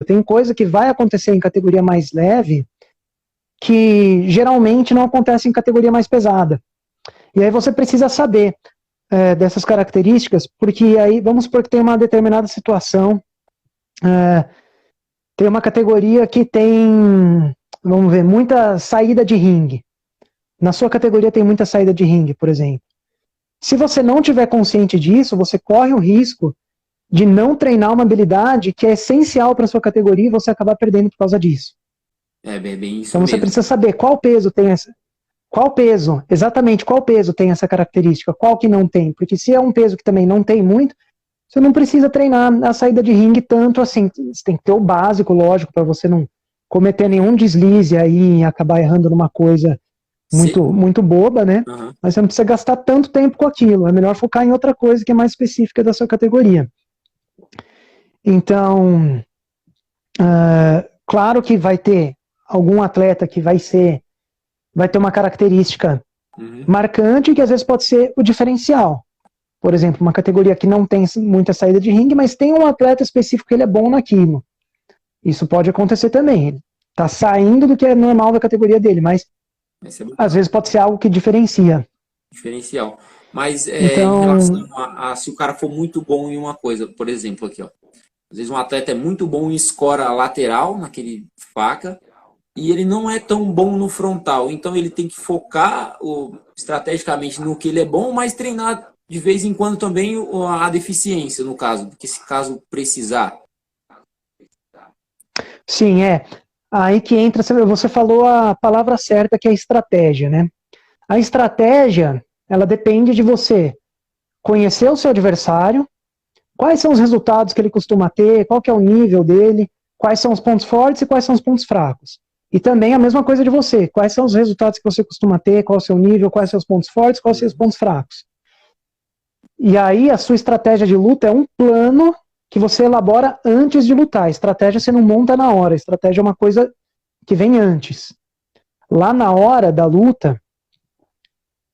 Tem coisa que vai acontecer em categoria mais leve que geralmente não acontece em categoria mais pesada. E aí você precisa saber dessas características, porque aí, vamos supor que tem uma determinada situação, tem uma categoria que tem, vamos ver, muita saída de ringue. Na sua categoria tem muita saída de ringue, por exemplo. Se você não tiver consciente disso, você corre o risco de não treinar uma habilidade que é essencial para a sua categoria e você acabar perdendo por causa disso. É bem isso Então você mesmo. precisa saber qual peso tem essa, exatamente qual peso tem essa característica, qual que não tem, porque se é um peso que também não tem muito, você não precisa treinar a saída de ringue tanto assim, você tem que ter o básico, lógico, para você não cometer nenhum deslize aí e acabar errando numa coisa muito boba, né? Uhum. Mas você não precisa gastar tanto tempo com aquilo, é melhor focar em outra coisa que é mais específica da sua categoria. Então, claro que vai ter algum atleta que vai ter uma característica marcante que às vezes pode ser o diferencial. Por exemplo, uma categoria que não tem muita saída de ringue, mas tem um atleta específico que ele é bom naquilo. Isso pode acontecer também. Ele está saindo do que é normal da categoria dele, mas às vezes pode ser algo que diferencia. Diferencial. Mas Então, em relação a se o cara for muito bom em uma coisa, por exemplo, aqui, ó. Às vezes um atleta é muito bom em escora lateral, naquele faca, e ele não é tão bom no frontal. Então ele tem que focar estrategicamente no que ele é bom, mas treinar de vez em quando também a deficiência, no caso, porque se caso precisar. sim, aí que entra, você falou a palavra certa, que é a estratégia, né? A estratégia, ela depende de você conhecer o seu adversário, quais são os resultados que ele costuma ter, qual que é o nível dele, quais são os pontos fortes e quais são os pontos fracos. E também a mesma coisa de você, quais são os resultados que você costuma ter, qual é o seu nível, quais são os pontos fortes, quais são os pontos fracos. E aí a sua estratégia de luta é um plano que você elabora antes de lutar. A estratégia você não monta na hora, a estratégia é uma coisa que vem antes. Lá na hora da luta,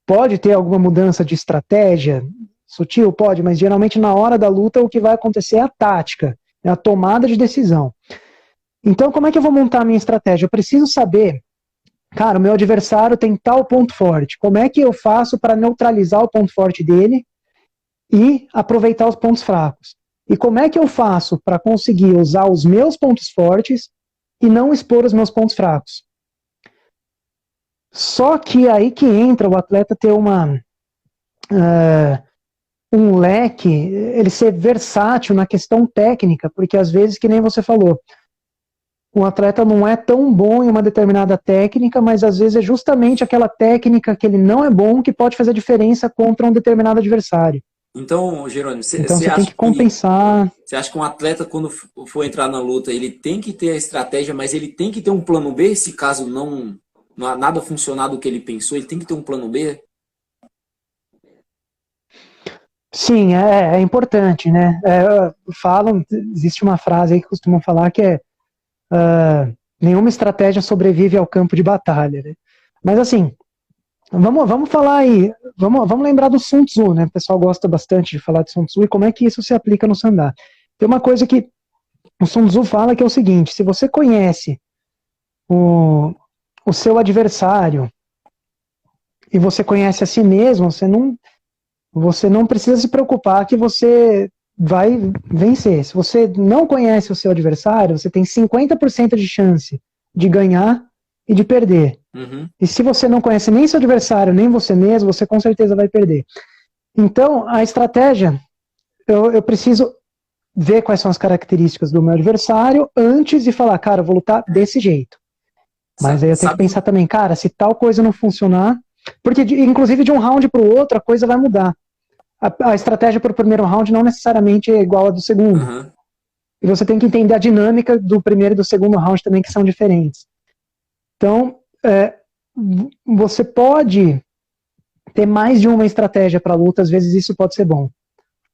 pode ter alguma mudança de estratégia, sutil, pode, mas geralmente na hora da luta o que vai acontecer é a tática, é a tomada de decisão. Então, como é que eu vou montar a minha estratégia? Eu preciso saber, cara, o meu adversário tem tal ponto forte. Como é que eu faço para neutralizar o ponto forte dele e aproveitar os pontos fracos? E como é que eu faço para conseguir usar os meus pontos fortes e não expor os meus pontos fracos? Só que aí que entra o atleta ter um leque, ele ser versátil na questão técnica, porque às vezes, que nem você falou, o atleta não é tão bom em uma determinada técnica, mas às vezes é justamente aquela técnica que ele não é bom que pode fazer diferença contra um determinado adversário. Então, Jerônimo, Então você tem que compensar. Você acha que um atleta, quando for entrar na luta, ele tem que ter a estratégia, mas ele tem que ter um plano B, se caso não nada funcionar do que ele pensou, ele tem que ter um plano B? Sim, é importante, né? Existe uma frase aí que costumam falar que é nenhuma estratégia sobrevive ao campo de batalha, né? Mas assim, vamos falar aí, vamos lembrar do Sun Tzu, né? O pessoal gosta bastante de falar de Sun Tzu e como é que isso se aplica no Sandá. Tem uma coisa que o Sun Tzu fala que é o seguinte: se você conhece o seu adversário e você conhece a si mesmo, você não precisa se preocupar que você vai vencer. Se você não conhece o seu adversário, você tem 50% de chance de ganhar e de perder. E se você não conhece nem seu adversário, nem você mesmo, você com certeza vai perder. Então, a estratégia, eu preciso ver quais são as características do meu adversário antes de falar, cara, eu vou lutar desse jeito. Mas aí eu tenho que pensar também, cara, se tal coisa não funcionar, porque inclusive de um round para o outro a coisa vai mudar. A estratégia para o primeiro round não necessariamente é igual a do segundo. E você tem que entender a dinâmica do primeiro e do segundo round também, que são diferentes. Então, você pode ter mais de uma estratégia para a luta, às vezes isso pode ser bom.